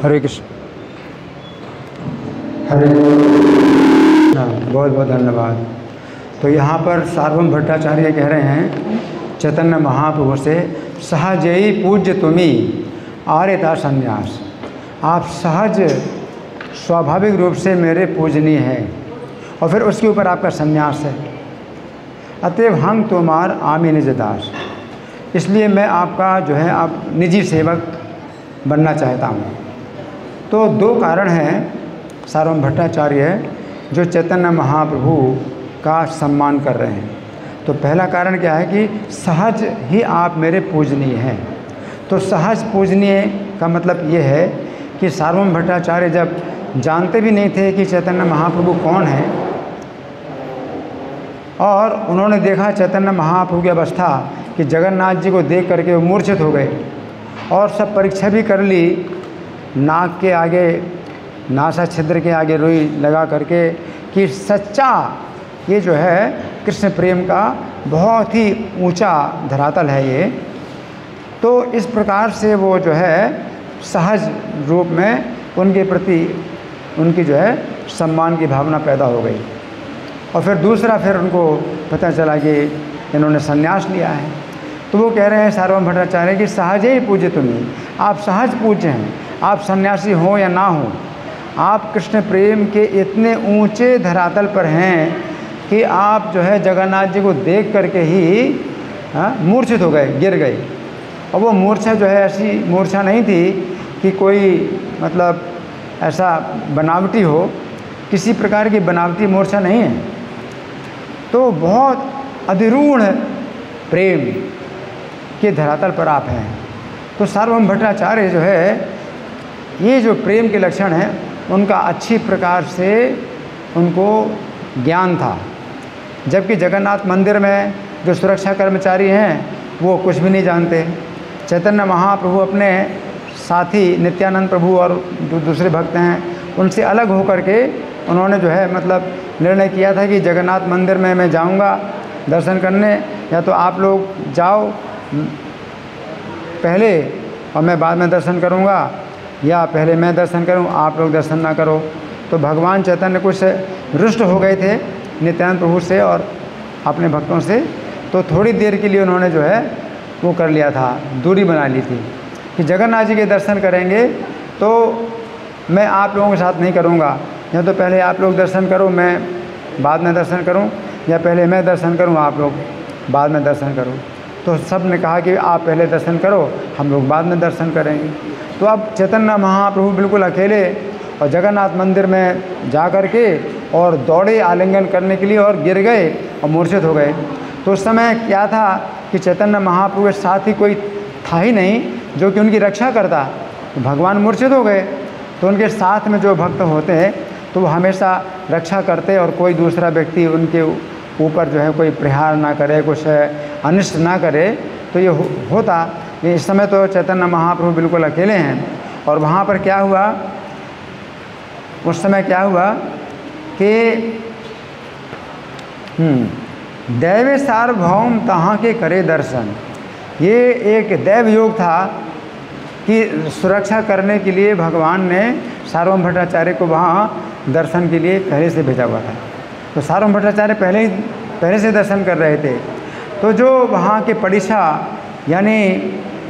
हरे कृष्ण। हरे कृष्ण। बहुत बहुत धन्यवाद। तो यहाँ पर सार्वभौम भट्टाचार्य कह रहे हैं चैतन्य महाप्रभु से, सहजई पूज्य तुम्ही आर्यता संन्यास। आप सहज स्वाभाविक रूप से मेरे पूजनीय हैं और फिर उसके ऊपर आपका संन्यास है। अतएव हंग तुम्हार आमी निज दास, इसलिए मैं आपका जो है आप निजी सेवक बनना चाहता हूँ। तो दो कारण हैं सार्वभौम भट्टाचार्य जो चैतन्य महाप्रभु का सम्मान कर रहे हैं। तो पहला कारण क्या है कि सहज ही आप मेरे पूजनीय हैं। तो सहज पूजनीय का मतलब ये है कि सार्वभौम भट्टाचार्य जब जानते भी नहीं थे कि चैतन्य महाप्रभु कौन है और उन्होंने देखा चैतन्य महाप्रभु की अवस्था कि जगन्नाथ जी को देख करके वो मूर्छित हो गए और सब परीक्षा भी कर ली, नाक के आगे नासा छिद्र के आगे रुई लगा करके कि सच्चा ये जो है कृष्ण प्रेम का बहुत ही ऊंचा धरातल है ये। तो इस प्रकार से वो जो है सहज रूप में उनके प्रति उनकी जो है सम्मान की भावना पैदा हो गई। और फिर दूसरा फिर उनको पता चला कि इन्होंने संन्यास लिया है। तो वो कह रहे हैं सार्वभौम भट्टाचार्य कि सहज ही पूज्य तुम्ही, आप सहज पूज्य हैं। आप सन्यासी हो या ना हो, आप कृष्ण प्रेम के इतने ऊंचे धरातल पर हैं कि आप जो है जगन्नाथ जी को देख करके ही मूर्छित हो गए, गिर गए। और वो मूर्छा जो है ऐसी मूर्छा नहीं थी कि कोई मतलब ऐसा बनावटी हो, किसी प्रकार की बनावटी मूर्छा नहीं है। तो बहुत अधिरूढ़ प्रेम के धरातल पर आप हैं। तो सार्वभौम भट्टाचार्य जो है ये जो प्रेम के लक्षण हैं उनका अच्छी प्रकार से उनको ज्ञान था। जबकि जगन्नाथ मंदिर में जो सुरक्षा कर्मचारी हैं वो कुछ भी नहीं जानते। चैतन्य महाप्रभु अपने साथी नित्यानंद प्रभु और जो दूसरे भक्त हैं उनसे अलग होकर के उन्होंने जो है मतलब निर्णय किया था कि जगन्नाथ मंदिर में मैं जाऊंगा दर्शन करने, या तो आप लोग जाओ पहले और मैं बाद में दर्शन करूंगा, या पहले मैं दर्शन करूं आप लोग दर्शन ना करो। तो भगवान चैतन्य कुछ रुष्ट हो गए थे नित्यानंद प्रभु से और अपने भक्तों से। तो थोड़ी देर के लिए उन्होंने जो है वो कर लिया था, दूरी बना ली थी कि जगन्नाथ जी के दर्शन करेंगे तो मैं आप लोगों के साथ नहीं करूँगा, या तो पहले आप लोग दर्शन करो मैं बाद में दर्शन करूँ, या पहले मैं दर्शन करूँ आप लोग बाद में दर्शन करो। तो सब ने कहा कि आप पहले दर्शन करो, हम लोग बाद में दर्शन करेंगे। तो अब चैतन्य महाप्रभु बिल्कुल अकेले और जगन्नाथ मंदिर में जा कर के और दौड़े आलिंगन करने के लिए और गिर गए और मूर्छित हो गए। तो उस समय क्या था कि चैतन्य महाप्रभु के साथ ही कोई था ही नहीं जो कि उनकी रक्षा करता। तो भगवान मूर्छित हो गए तो उनके साथ में जो भक्त होते हैं तो वो हमेशा रक्षा करते और कोई दूसरा व्यक्ति उनके ऊपर जो है कोई प्रहार ना करे, कुछ अनिष्ट ना करे। तो ये होता। इस समय तो चैतन्य महाप्रभु बिल्कुल अकेले हैं। और वहाँ पर क्या हुआ, उस समय क्या हुआ कि दैव सार्वभौम तहाँ के करे दर्शन। ये एक दैव योग था कि सुरक्षा करने के लिए भगवान ने सार्वभौम भट्टाचार्य को वहाँ दर्शन के लिए पहले से भेजा हुआ था। तो सार्वभौम भट्टाचार्य पहले से दर्शन कर रहे थे। तो जो वहाँ के पड़ीसा यानी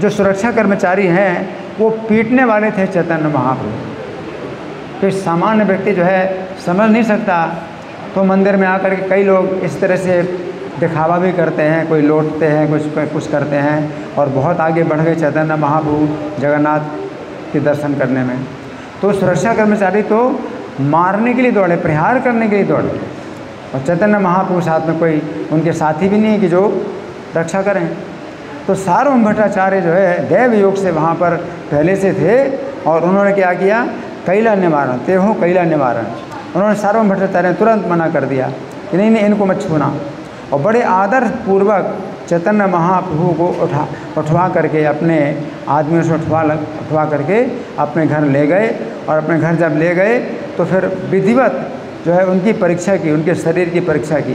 जो सुरक्षा कर्मचारी हैं वो पीटने वाले थे चैतन्य महाप्रभु। तो सामान्य व्यक्ति जो है समझ नहीं सकता। तो मंदिर में आकर के कई लोग इस तरह से दिखावा भी करते हैं, कोई लौटते हैं, कुछ करते हैं और बहुत आगे बढ़ गए चैतन्य महाप्रभु जगन्नाथ के दर्शन करने में। तो सुरक्षा कर्मचारी तो मारने के लिए दौड़े, प्रहार करने के लिए दौड़े। और चैतन्य महाप्रभु साथ में कोई उनके साथी भी नहीं है कि जो रक्षा करें। तो सार्वभौम भट्टाचार्य जो है दैव योग से वहाँ पर पहले से थे और उन्होंने क्या किया, कैला निवारण, ते हो कैला निवारण। उन्होंने सार्वभौम भट्टाचार्य ने तुरंत मना कर दिया कि नहीं इनको मत छूना। और बड़े आदर पूर्वक चैतन्य महाप्रभु को उठवा करके अपने आदमियों से उठवा करके अपने घर ले गए। और अपने घर जब ले गए तो फिर विधिवत जो है उनकी परीक्षा की, उनके शरीर की परीक्षा की,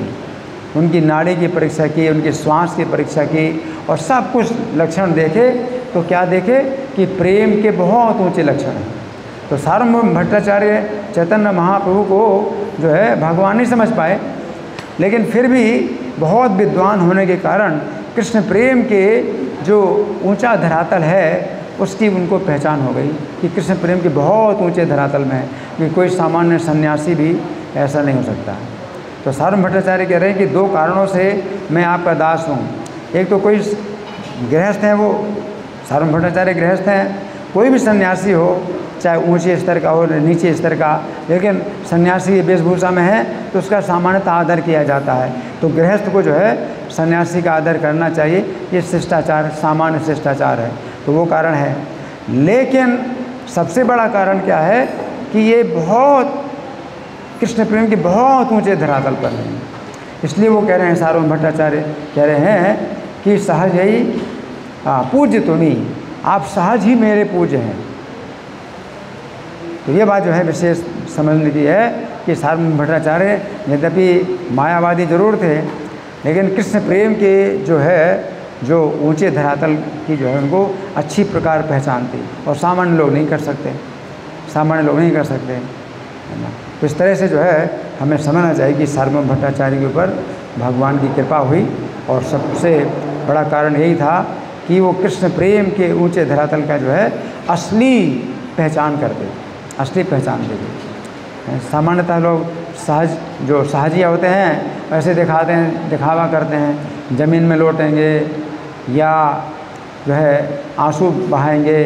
उनकी नाड़ी की परीक्षा की, उनकी श्वास की परीक्षा की और सब कुछ लक्षण देखे। तो क्या देखे कि प्रेम के बहुत ऊंचे लक्षण हैं। तो सार्वभौम भट्टाचार्य चैतन्य महाप्रभु को जो है भगवान नहीं समझ पाए, लेकिन फिर भी बहुत विद्वान होने के कारण कृष्ण प्रेम के जो ऊंचा धरातल है उसकी उनको पहचान हो गई कि कृष्ण प्रेम के बहुत ऊंचे धरातल में है, कि कोई सामान्य सन्यासी भी ऐसा नहीं हो सकता। तो सार्वभौम भट्टाचार्य कह रहे हैं कि दो कारणों से मैं आपका दास हूँ। एक तो कोई गृहस्थ है, वो सार्वभौम भट्टाचार्य गृहस्थ हैं, कोई भी सन्यासी हो चाहे ऊंचे स्तर का हो नीचे स्तर का, लेकिन सन्यासी वेशभूषा में है तो उसका सामान्यतः आदर किया जाता है। तो गृहस्थ को जो है सन्यासी का आदर करना चाहिए, ये शिष्टाचार सामान्य शिष्टाचार है, तो वो कारण है। लेकिन सबसे बड़ा कारण क्या है कि ये बहुत कृष्ण प्रेम के बहुत ऊंचे धरातल पर हैं। इसलिए वो कह रहे हैं, सार्वभौम भट्टाचार्य कह रहे हैं कि सहज ही पूज्य तुम्ही, आप सहज ही मेरे पूज्य हैं। तो ये बात जो है विशेष समझने की है कि सार्वभौम भट्टाचार्य यद्यपि मायावादी जरूर थे, लेकिन कृष्ण प्रेम के जो है जो ऊंचे धरातल की जो है उनको अच्छी प्रकार पहचान थी, और सामान्य लोग नहीं कर सकते, सामान्य लोग नहीं कर सकते, है ना। तो इस तरह से जो है हमें समझना चाहिए कि सार्वभौम भट्टाचार्य के ऊपर भगवान की कृपा हुई, और सबसे बड़ा कारण यही था कि वो कृष्ण प्रेम के ऊंचे धरातल का जो है असली पहचान करते, असली पहचान देते। सामान्यतः लोग सहज जो सहजिया होते हैं वैसे दिखाते हैं, दिखावा करते हैं, ज़मीन में लौटेंगे या जो है आंसू बहाएंगे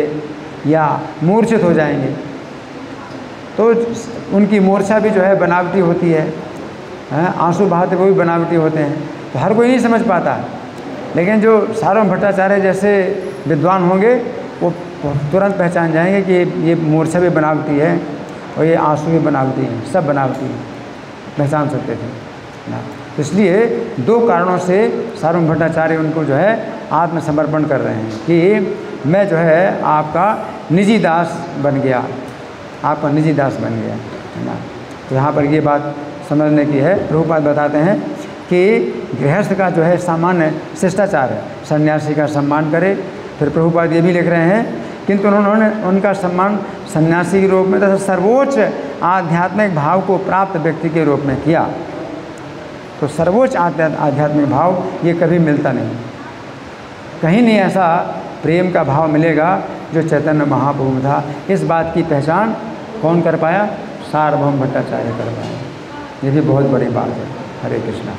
या मूर्छित हो जाएंगे, तो उनकी मूर्छा भी जो है बनावटी होती है, आंसू बहाते वो भी बनावटी होते हैं, तो हर कोई नहीं समझ पाता। लेकिन जो सार्वभौम भट्टाचार्य जैसे विद्वान होंगे वो तुरंत पहचान जाएंगे कि ये मूर्छा भी बनावटी है और ये आंसू भी बनावटी है, सब बनावटी है, पहचान सकते थे ना। तो इसलिए दो कारणों से सार्वभौम भट्टाचार्य उनको जो है आत्मसमर्पण कर रहे हैं कि मैं जो है आपका निजी दास बन गया, आपका निजी दास बन गया, है ना। तो यहाँ पर ये बात समझने की है। प्रभुपाद बताते हैं कि गृहस्थ का जो है सामान्य शिष्टाचार है, सन्यासी का सम्मान करे। फिर प्रभुपाद ये भी लिख रहे हैं किंतु उन्होंने उनका सम्मान सन्यासी के रूप में तथा सर्वोच्च आध्यात्मिक भाव को प्राप्त व्यक्ति के रूप में किया। तो सर्वोच्च आध्यात्मिक भाव ये कभी मिलता नहीं, कहीं नहीं ऐसा प्रेम का भाव मिलेगा जो चैतन्य महाप्रभु में था। इस बात की पहचान कौन कर पाया? सार्वभौम भट्टाचार्य कर पाया। ये भी बहुत बड़ी बात है। हरे कृष्णा।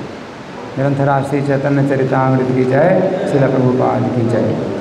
निरंतरा श्री चैतन्य चरितामृत की जय, श्रील प्रभुपाद की जय।